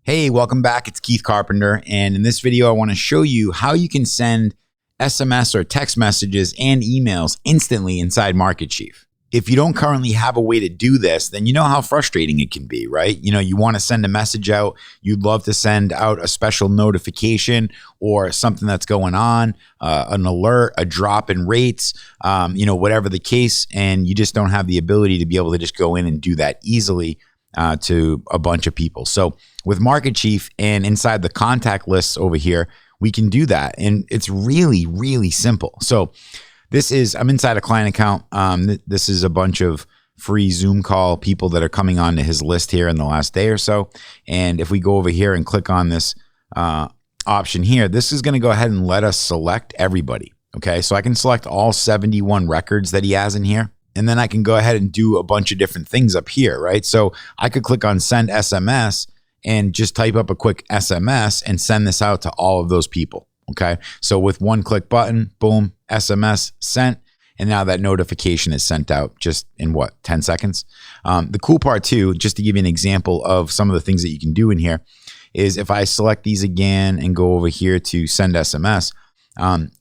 Hey, welcome back. It's Keith Carpenter. And in this video, I want to show you how you can send SMS or text messages and emails instantly inside Market Chief. If you don't currently have a way to do this, then you know how frustrating it can be, right? You want to send a message out. You'd love to send out a special notification or something that's going on, an alert, a drop in rates, whatever the case. And you just don't have the ability to be able to just go in and do that easily to a bunch of people. So with Market Chief and inside the contact lists over here, we can do that. And it's really, really simple. So I'm inside a client account. This is a bunch of free Zoom call people that are coming onto his list here in the last day or so. And if we go over here and click on this option here, this is going to go ahead and let us select everybody. Okay, so I can select all 71 records that he has in here. And then I can go ahead and do a bunch of different things up here, right? So I could click on send SMS and just type up a quick SMS and send this out to all of those people, okay? So with one click button, boom, SMS sent. And now that notification is sent out just in 10 seconds? The cool part too, just to give you an example of some of the things that you can do in here, is if I select these again and go over here to send SMS,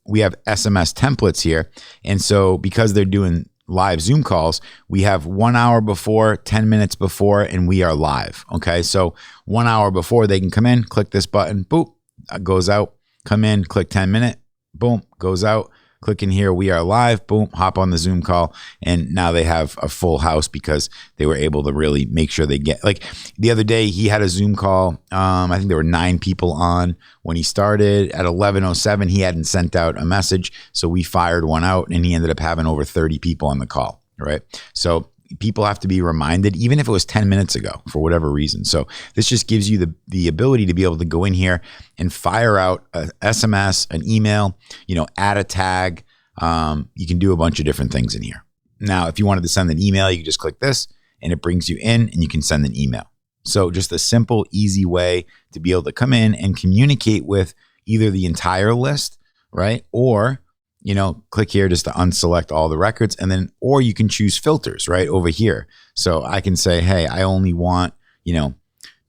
we have SMS templates here. And so because they're doing live Zoom calls, we have 1 hour before, 10 minutes before, and we are live. Okay, so 1 hour before, they can come in, click this button, boop, goes out, come in, click 10 minute, boom, goes out, click in here, we are live, boom, hop on the Zoom call, and now they have a full house because they were able to really make sure they get, like the other day, he had a Zoom call, I think there were 9 people on when he started. At 11:07, he hadn't sent out a message, so we fired one out, and he ended up having over 30 people on the call, right? So people have to be reminded, even if it was 10 minutes ago, for whatever reason. So this just gives you the ability to be able to go in here and fire out a SMS, an email, add a tag. You can do a bunch of different things in here. Now, if you wanted to send an email, you can just click this and it brings you in and you can send an email. So just a simple, easy way to be able to come in and communicate with either the entire list, right? Or click here just to unselect all the records, and then, or you can choose filters right over here. So I can say, hey, I only want,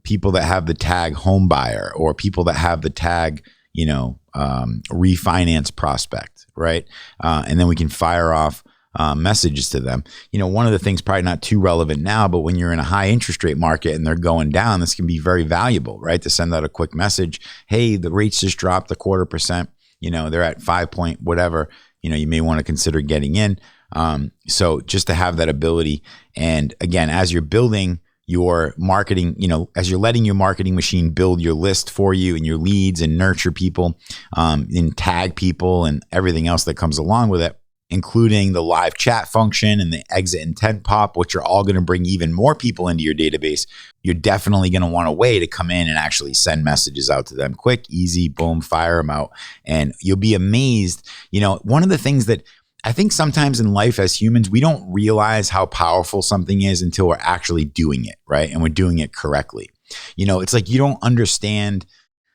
people that have the tag home buyer, or people that have the tag, refinance prospect, right? And then we can fire off messages to them. One of the things probably not too relevant now, but when you're in a high interest rate market and they're going down, this can be very valuable, right? To send out a quick message. Hey, the rates just dropped 0.25%. They're at 5 point whatever, you may want to consider getting in. So just to have that ability. And again, as you're building your marketing, as you're letting your marketing machine build your list for you and your leads and nurture people, and tag people and everything else that comes along with it, including the live chat function and the exit intent pop, which are all going to bring even more people into your database, you're definitely going to want a way to come in and actually send messages out to them quick, easy, boom, fire them out. And you'll be amazed. One of the things that I think sometimes in life as humans, we don't realize how powerful something is until we're actually doing it, right? And we're doing it correctly. It's like you don't understand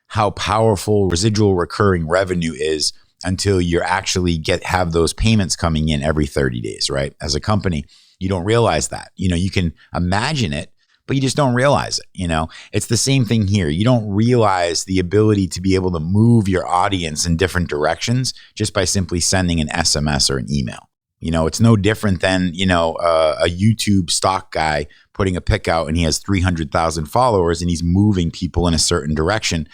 how powerful residual recurring revenue is until you actually have those payments coming in every 30 days, right? As a company, you don't realize that. You can imagine it, but you just don't realize it. It's the same thing here. You don't realize the ability to be able to move your audience in different directions just by simply sending an SMS or an email. It's no different than, a YouTube stock guy putting a pic out and he has 300,000 followers and he's moving people in a certain direction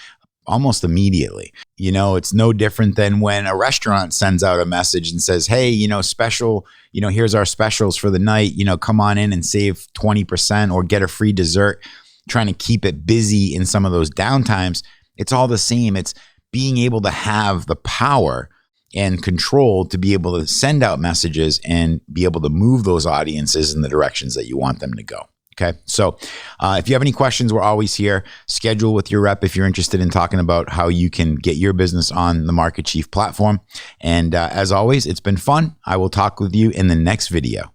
almost immediately. It's no different than when a restaurant sends out a message and says, hey, special, here's our specials for the night, come on in and save 20% or get a free dessert, trying to keep it busy in some of those downtimes. It's all the same. It's being able to have the power and control to be able to send out messages and be able to move those audiences in the directions that you want them to go. Okay. So if you have any questions, we're always here. Schedule with your rep if you're interested in talking about how you can get your business on the Market Chief platform. And as always, it's been fun. I will talk with you in the next video.